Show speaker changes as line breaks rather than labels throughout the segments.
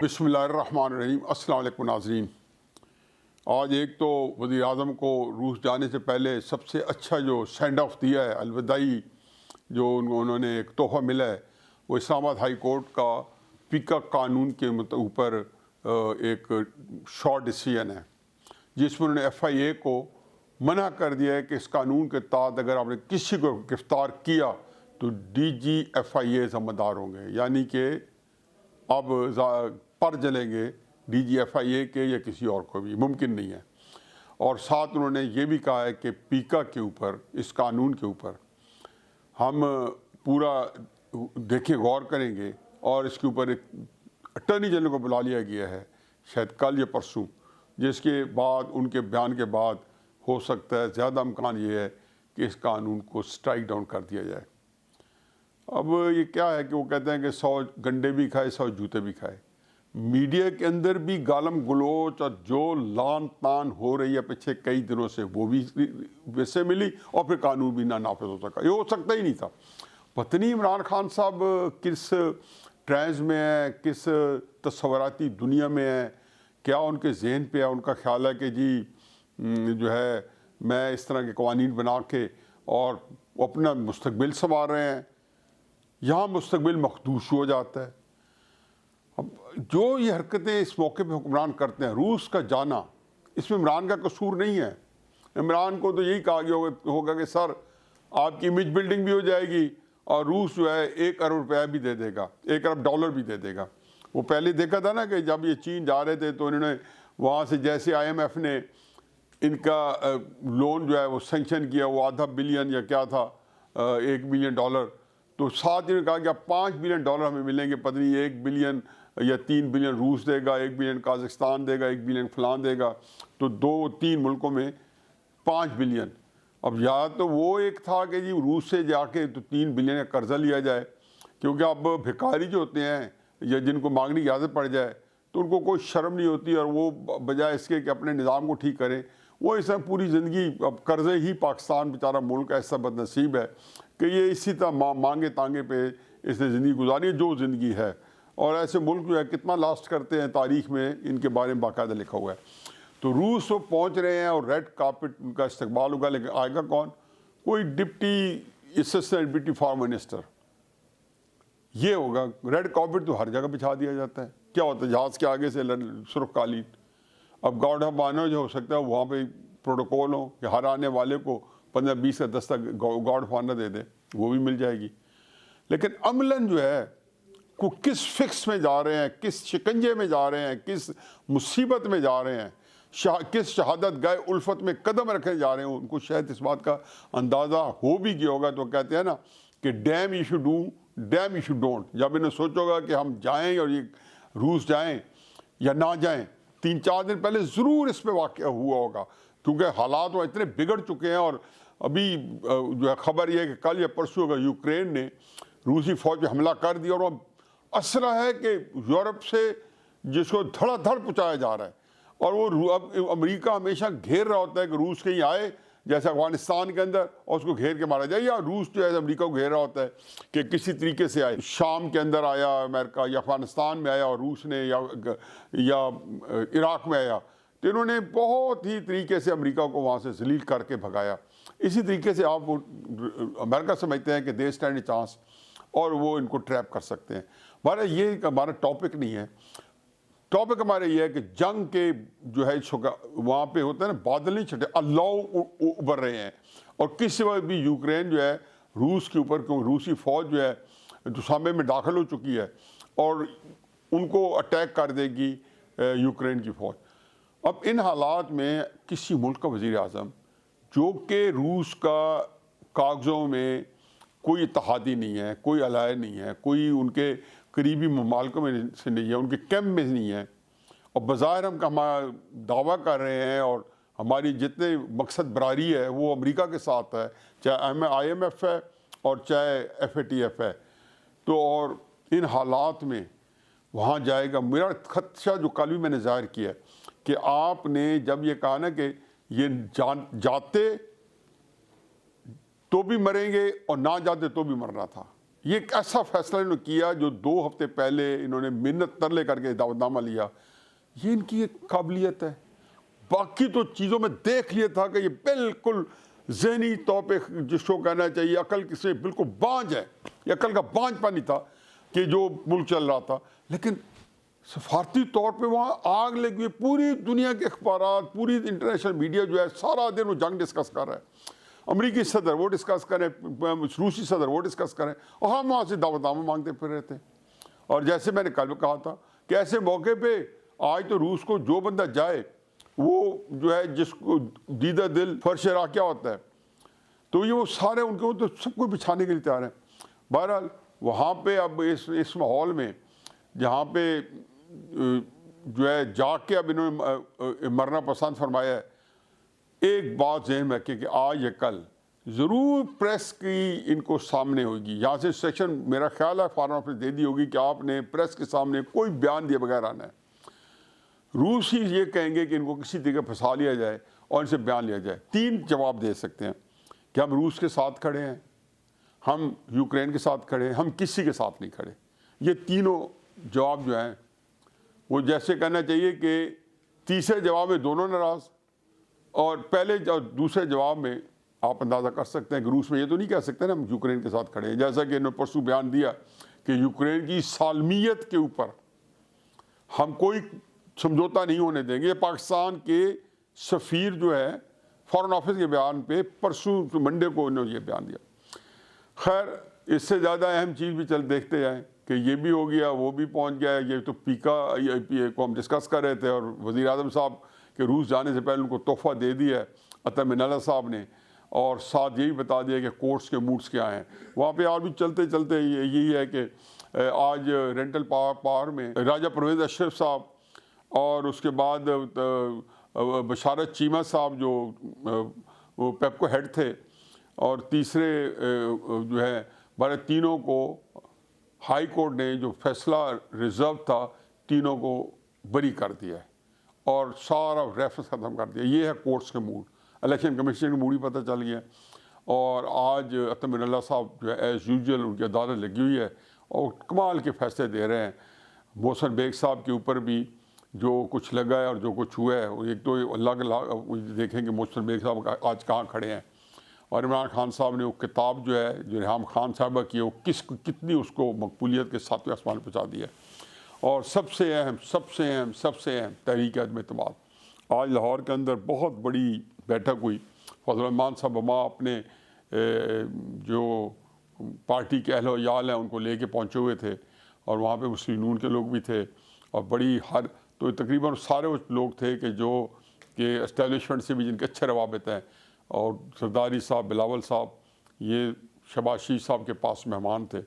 بسم اللہ الرحمن الرحیم۔ السلام علیکم ناظرین۔ آج ایک تو وزیر اعظم کو روس جانے سے پہلے سب سے اچھا جو سینڈ آف دیا ہے، الوداعی جو انہوں نے ایک تحفہ ملا ہے، وہ اسلام آباد ہائی کورٹ کا پیکا قانون کے اوپر ایک شارٹ ڈیسیژن ہے، جس میں انہوں نے FIA کو منع کر دیا ہے کہ اس قانون کے تحت اگر آپ نے کسی کو گرفتار کیا تو DG FIA ذمہ دار ہوں گے، یعنی کہ اب پر جلیں گے DG FIA کے یا کسی اور کو بھی ممکن نہیں ہے۔ اور ساتھ انہوں نے یہ بھی کہا ہے کہ پیکا کے اوپر، اس قانون کے اوپر ہم پورا دیکھیں، غور کریں گے، اور اس کے اوپر ایک اٹارنی جنرل کو بلا لیا گیا ہے شاید کل یا پرسوں، جس کے بعد ان کے بیان کے بعد ہو سکتا ہے زیادہ امکان یہ ہے کہ اس قانون کو سٹرائک ڈاؤن کر دیا جائے۔ اب یہ کیا ہے کہ وہ کہتے ہیں کہ 100 گنڈے بھی کھائے 100 جوتے بھی کھائے۔ میڈیا کے اندر بھی گالم گلوچ اور جو لان تان ہو رہی ہے پچھلے کئی دنوں سے، وہ بھی ویسے ملی، اور پھر قانون بھی نہ نافذ ہو سکا۔ یہ ہو سکتا ہی نہیں تھا۔ پتہ نہیں عمران خان صاحب کس ٹرینز میں ہیں، کس تصوراتی دنیا میں ہیں، کیا ان کے ذہن پہ ہے، ان کا خیال ہے کہ جی جو ہے میں اس طرح کے قوانین بنا کے اور اپنا مستقبل سنوار رہے ہیں۔ یہاں مستقبل مخدوش ہو جاتا ہے۔ اب جو یہ حرکتیں اس موقع پہ حکمران کرتے ہیں، روس کا جانا، اس میں عمران کا قصور نہیں ہے۔ عمران کو تو یہی کہا گیا ہوگا کہ سر آپ کی امیج بلڈنگ بھی ہو جائے گی اور روس جو ہے 1 ارب روپیہ بھی دے دے گا، 1 ارب ڈالر بھی دے دے گا۔ وہ پہلے دیکھا تھا نا کہ جب یہ چین جا رہے تھے تو انہوں نے وہاں سے جیسے IMF نے ان کا لون جو ہے وہ سینکشن کیا، وہ ½ بلین یا کیا تھا، $1 بلین، تو ساتھ انہوں نے کہا کہ اب $5 بلین ہمیں ملیں گے، پتہ نہیں 1 بلین یا 3 بلین روس دے گا، 1 بلین قازقستان دے گا، 1 بلین فلان دے گا، تو 2-3 ملکوں میں 5 بلین۔ اب یا تو وہ ایک تھا کہ جی روس سے جا کے تو 3 بلین کا قرضہ لیا جائے، کیونکہ اب بھکاری جو ہوتے ہیں یا جن کو مانگنے کی عادت پڑ جائے تو ان کو کوئی شرم نہیں ہوتی، اور وہ بجائے اس کے کہ اپنے نظام کو ٹھیک کریں، وہ اس طرح پوری زندگی اب قرضے ہی، پاکستان بیچارہ ملک ایسا بد نصیب ہے کہ یہ اسی طرح مانگے تانگے پہ اس نے زندگی گزاری ہے جو زندگی ہے۔ اور ایسے ملک جو ہے کتنا لاسٹ کرتے ہیں، تاریخ میں ان کے بارے میں باقاعدہ لکھا ہوا ہے۔ تو روس وہ پہنچ رہے ہیں اور ریڈ کارپٹ ان کا استقبال ہوگا، لیکن آئے گا کون؟ کوئی deputy assistant deputy form minister, یہ ہوگا۔ ریڈ کارپٹ تو ہر جگہ بچھا دیا جاتا ہے، کیا ہوتا ہے جہاز کے آگے سے سرخ قالین۔ اب گارڈ آف آنر جو ہو سکتا ہے وہاں پہ پروٹوکول ہو کہ ہر آنے والے کو 15-20 کا دستہ گارڈ آف آنر دے دے، وہ بھی مل جائے گی۔ لیکن عملاً جو ہے کو کس فکس میں جا رہے ہیں، کس شکنجے میں جا رہے ہیں، کس مصیبت میں جا رہے ہیں، کس شہادت گاہ الفت میں قدم رکھنے جا رہے ہیں، ان کو شاید اس بات کا اندازہ ہو بھی گیا ہوگا۔ تو کہتے ہیں نا کہ damn you should do, damn you should don't. جب انہیں سوچو گا کہ ہم جائیں اور یہ روس جائیں یا نہ جائیں، 3-4 دن پہلے ضرور اس پہ واقعہ ہوا ہوگا، کیونکہ حالات وہ اتنے بگڑ چکے ہیں۔ اور ابھی جو ہے خبر یہ ہے کہ کل یا پرسوں ہوگا یوکرین نے روسی فوج پہ حملہ کر دیا، اور وہ اسرہ ہے کہ یورپ سے جس کو دھڑا دھڑ پہنچایا جا رہا ہے، اور وہ اب امریکہ ہمیشہ گھیر رہا ہوتا ہے کہ روس کہیں آئے جیسے افغانستان کے اندر اور اس کو گھیر کے مارا جائے، یا روس جو ہے امریکہ کو گھیر رہا ہوتا ہے کہ کسی طریقے سے آئے۔ شام کے اندر آیا امریکہ، یا افغانستان میں آیا اور روس نے، یا عراق میں آیا، تو انہوں نے بہت ہی طریقے سے امریکہ کو وہاں سے ذلیل کر کے بھگایا۔ اسی طریقے سے آپ امریکہ سمجھتے ہیں کہ دے اسٹینڈ اے چانس، اور وہ ان کو ٹریپ کر سکتے ہیں۔ ہمارا یہ ہمارا ٹاپک نہیں ہے۔ ٹاپک ہمارا یہ ہے کہ جنگ کے جو ہے وہاں پہ ہوتا ہے نا، بادل نہیں چھٹے، اللہ ابھر رہے ہیں، اور کسی وقت بھی یوکرین جو ہے روس کے اوپر، کیوں روسی فوج جو ہے جو سامے میں داخل ہو چکی ہے، اور ان کو اٹیک کر دے گی یوکرین کی فوج۔ اب ان حالات میں کسی ملک کا وزیر اعظم جو کہ روس کا کاغذوں میں کوئی اتحادی نہیں ہے، کوئی الائے نہیں ہے، کوئی ان کے قریبی ممالکوں میں سے نہیں ہے، ان کے کیمپ میں نہیں ہے، اور بظاہر ہم دعویٰ کر رہے ہیں اور ہماری جتنے مقصد براری ہے وہ امریکہ کے ساتھ ہے، چاہے IMF ہے اور چاہے FATF ہے، تو اور ان حالات میں وہاں جائے گا۔ میرا خدشہ جو کل بھی میں نے ظاہر کیا ہے کہ آپ نے جب یہ کہا نا کہ یہ جاتے تو بھی مریں گے اور نہ جاتے تو بھی مرنا تھا، یہ ایک ایسا فیصلہ انہوں نے کیا جو 2 ہفتے پہلے انہوں نے منت ترلے کر کے دعوت نامہ لیا. یہ ان کی ایک قابلیت ہے. باقی تو چیزوں میں دیکھ لیا تھا کہ یہ بالکل ذہنی طور پہ جس کو کہنا چاہیے عقل سے بالکل بانج ہے. یہ عقل کا بانج پانی تھا کہ جو ملک چل رہا تھا. لیکن سفارتی طور پہ وہاں آگ لگی ہوئی. پوری دنیا کے اخبارات, پوری انٹرنیشنل میڈیا جو ہے سارا دن وہ جنگ ڈسکس کر رہا ہے. امریکی صدر وہ ڈسکس کریں, روسی صدر وہ ڈسکس کریں, اور ہم وہاں سے دعوت نامہ مانگتے پھر رہتے ہیں. اور جیسے میں نے کل کہا تھا کہ ایسے موقع پہ آج تو روس کو جو بندہ جائے وہ جو ہے جس کو دیدہ دل فرش راہ کیا ہوتا ہے, تو یہ وہ سارے ان کو تو سب کو بچھانے کے لیے تیار ہیں. بہرحال وہاں پہ اب اس ماحول میں جہاں پہ جو ہے جا کے اب انہوں نے مرنا پسند فرمایا ہے, ایک بات ذہن میں رکھے کہ آج یا کل ضرور پریس کی ان کو سامنے ہوگی. یہاں سے سیکشن میرا خیال ہے فارن آفس دے دی ہوگی کہ آپ نے پریس کے سامنے کوئی بیان دیے بغیر آنا ہے. روس ہی یہ کہیں گے کہ ان کو کسی طریقے پھنسا لیا جائے اور ان سے بیان لیا جائے. 3 جواب دے سکتے ہیں کہ ہم روس کے ساتھ کھڑے ہیں, ہم یوکرین کے ساتھ کھڑے ہیں, ہم کسی کے ساتھ نہیں کھڑے. یہ تینوں جواب جو ہیں وہ جیسے کہنا چاہیے کہ تیسرے جواب میں دونوں ناراض, اور پہلے اور دوسرے جواب میں آپ اندازہ کر سکتے ہیں کہ روس میں یہ تو نہیں کہہ سکتے نا ہم یوکرین کے ساتھ کھڑے ہیں, جیسا کہ انہوں نے پرسوں بیان دیا کہ یوکرین کی سالمیت کے اوپر ہم کوئی سمجھوتا نہیں ہونے دیں گے. یہ پاکستان کے سفیر جو ہے فارن آفس کے بیان پہ پرسوں منڈے کو انہوں نے یہ بیان دیا. خیر اس سے زیادہ اہم چیز بھی چل دیکھتے جائیں کہ یہ بھی ہو گیا, وہ بھی پہنچ گیا. یہ تو پیکا کو ہم ڈسکس کر رہے تھے, اور وزیر اعظم صاحب کے روس جانے سے پہلے ان کو تحفہ دے دیا ہے عطا من اللہ صاحب نے, اور ساتھ یہی بتا دیا کہ کورٹس کے موڈس کیا ہیں. وہاں پہ اور بھی چلتے چلتے یہی ہے کہ آج رینٹل پاور میں راجہ پرویز اشرف صاحب, اور اس کے بعد بشارت چیمہ صاحب جو وہ پیپکو ہیڈ تھے, اور تیسرے جو ہے بارے تینوں کو ہائی کورٹ نے جو فیصلہ ریزرو تھا تینوں کو بری کر دیا ہے اور سارا ریفرنس ختم کر دیا. یہ ہے کورٹس کے موڈ. الیکشن کمیشن کے موڈ ہی پتہ چل گیا. اور آج عطا من اللہ صاحب جو ہے ایز یوزول ان کی عدالت لگی ہوئی ہے اور کمال کے فیصلے دے رہے ہیں. محسن بیگ صاحب کے اوپر بھی جو کچھ لگا ہے اور جو کچھ ہوا ہے, ایک تو اللہ دیکھیں کہ محسن بیگ صاحب آج کہاں کھڑے ہیں, اور عمران خان صاحب نے وہ کتاب جو ہے جو ریحام خان صاحبہ کی ہے وہ کتنی اس کو مقبولیت کے 7ویں آسمان پہنچا دی ہے. اور سب سے اہم تحریک عدم اعتماد. آج لاہور کے اندر بہت بڑی بیٹھک ہوئی. فضل الرحمان صاحب وہاں اپنے جو پارٹی کے اہل و عیال ہیں ان کو لے کے پہنچے ہوئے تھے, اور وہاں پہ مسلم نون کے لوگ بھی تھے, اور بڑی تو تقریباً سارے وہ لوگ تھے کہ جو کہ اسٹیبلشمنٹ سے بھی جن کے اچھے روابط ہیں, اور سرداری صاحب, بلاول صاحب, یہ شہباز شریف صاحب کے پاس مہمان تھے.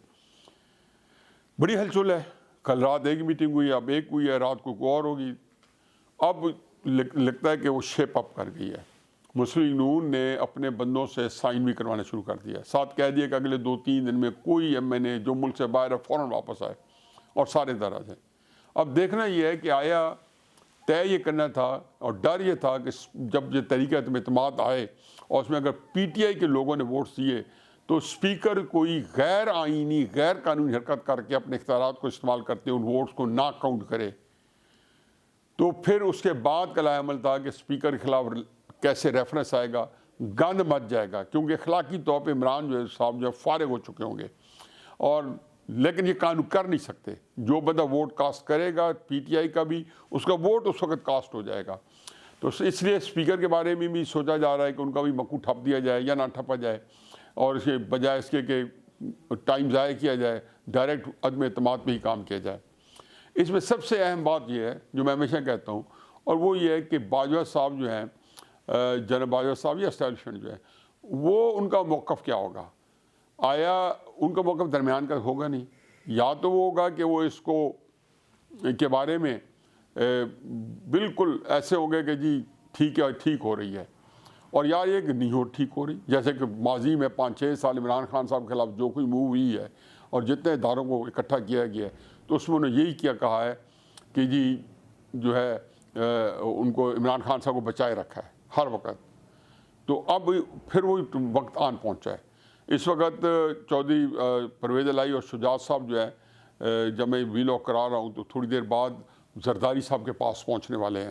بڑی ہلچل ہے. کل رات ایک میٹنگ ہوئی, اب ایک ہوئی ہے, رات کو کوئی اور ہوگی. اب لگتا ہے کہ وہ شیپ اپ کر گئی ہے. مسلم نون نے اپنے بندوں سے سائن بھی کروانا شروع کر دیا. ساتھ کہہ دیا کہ اگلے 2-3 دن میں کوئی MNA جو ملک سے باہر ہے فوراً واپس آئے, اور سارے درج ہیں. اب دیکھنا یہ ہے کہ آیا طے یہ کرنا تھا, اور ڈر یہ تھا کہ جب یہ تحریک عدم اعتماد آئے اور اس میں اگر PTI کے لوگوں نے ووٹس دیے تو اسپیکر کوئی غیر آئینی غیر قانونی حرکت کر کے اپنے اختیارات کو استعمال کرتے ان ووٹس کو نہ کاؤنٹ کرے, تو پھر اس کے بعد کا لائحہ عمل تھا کہ اسپیکر کے خلاف کیسے ریفرنس آئے گا, گند مچ جائے گا, کیونکہ اخلاقی طور پہ عمران جو ہے صاحب جو فارغ ہو چکے ہوں گے. اور لیکن یہ قانون کر نہیں سکتے. جو بندہ ووٹ کاسٹ کرے گا PTI کا بھی, اس کا ووٹ اس وقت کاسٹ ہو جائے گا. تو اس لیے اسپیکر کے بارے میں بھی سوچا جا رہا ہے کہ ان کا بھی مکو ٹھپ دیا جائے یا نہ ٹھپا جائے, اور اس کے بجائے اس کے کہ ٹائم ضائع کیا جائے, ڈائریکٹ عدم اعتماد پہ ہی کام کیا جائے. اس میں سب سے اہم بات یہ ہے جو میں ہمیشہ کہتا ہوں, اور وہ یہ ہے کہ باجوہ صاحب جو ہیں, جناب باجوہ صاحب یا اسٹیبلشمنٹ جو ہے, وہ ان کا موقف کیا ہوگا. آیا ان کا موقف درمیان کا ہوگا نہیں, یا تو وہ ہوگا کہ وہ اس کو کے بارے میں بالکل ایسے ہو گئے کہ جی ٹھیک ہے, ٹھیک ہو رہی ہے, اور یار یہ کہ نہیں ہو ٹھیک ہو رہی. جیسے کہ ماضی میں 5-6 سال عمران خان صاحب کے خلاف جو کوئی موو ہوئی ہے اور جتنے اداروں کو اکٹھا کیا گیا ہے, تو اس میں انہوں نے یہی کہا ہے کہ جی جو ہے ان کو عمران خان صاحب کو بچائے رکھا ہے ہر وقت. تو اب پھر وہ وقت آن پہنچا ہے. اس وقت چودھری پرویز الہی اور شجاعت صاحب جو ہے جب میں ویلاگ کرا رہا ہوں تو تھوڑی دیر بعد زرداری صاحب کے پاس پہنچنے والے ہیں،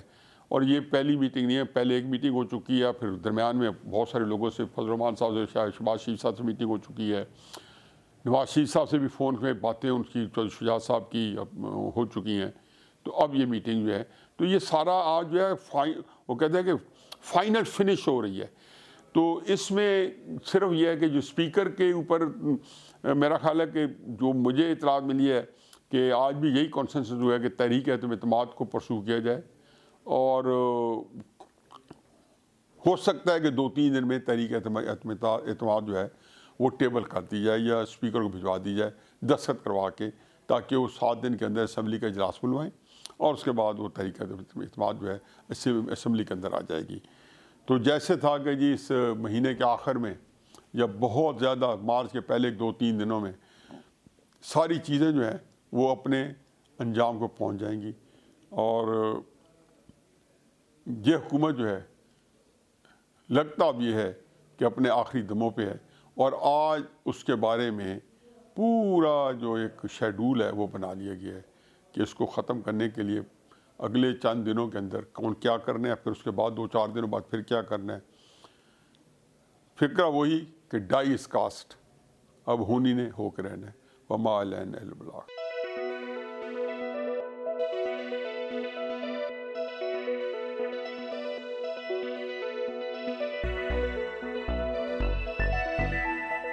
اور یہ پہلی میٹنگ نہیں ہے، پہلے ایک میٹنگ ہو چکی ہے، پھر درمیان میں بہت سارے لوگوں سے، فضل الرحمان صاحب سے، شہباز شریف صاحب سے میٹنگ ہو چکی ہے، نواز شریف صاحب سے بھی فون میں باتیں ان کی چودھری شجاعت صاحب کی ہو چکی ہیں، تو اب یہ میٹنگ جو ہے، تو یہ سارا آج جو ہے وہ کہتے ہیں کہ فائنل فنش ہو رہی ہے۔ تو اس میں صرف یہ ہے کہ جو اسپیکر کے اوپر میرا خیال ہے کہ جو مجھے اطلاعات ملی ہے کہ آج بھی یہی کانسنسس ہوا ہے کہ تحریک اعتماد کو پرسو کیا جائے، اور ہو سکتا ہے کہ 2-3 دن میں تحریک اعتماد جو ہے وہ ٹیبل کر دی جائے یا اسپیکر کو بھجوا دی جائے دستخط کروا کے، تاکہ وہ 7 دن کے اندر اسمبلی کا اجلاس بلوائیں، اور اس کے بعد وہ تحریک اعتماد جو ہے اسمبلی کے اندر آ جائے گی۔ تو جیسے تھا کہ جی اس مہینے کے آخر میں یا بہت زیادہ مارچ کے پہلے 2-3 دنوں میں ساری چیزیں جو ہیں وہ اپنے انجام کو پہنچ جائیں گی، اور یہ حکومت جو ہے لگتا اب یہ ہے کہ اپنے آخری دموں پہ ہے، اور آج اس کے بارے میں پورا جو ایک شیڈول ہے وہ بنا لیا گیا ہے کہ اس کو ختم کرنے کے لیے اگلے چند دنوں کے اندر کون کیا کرنا ہے، پھر اس کے بعد 2-4 دنوں بعد پھر کیا کرنا ہے۔ فکرہ وہی کہ ڈائی از کاسٹ، اب ہونی نے ہو کے رہنا ہے، وما علینا الا البلاغ۔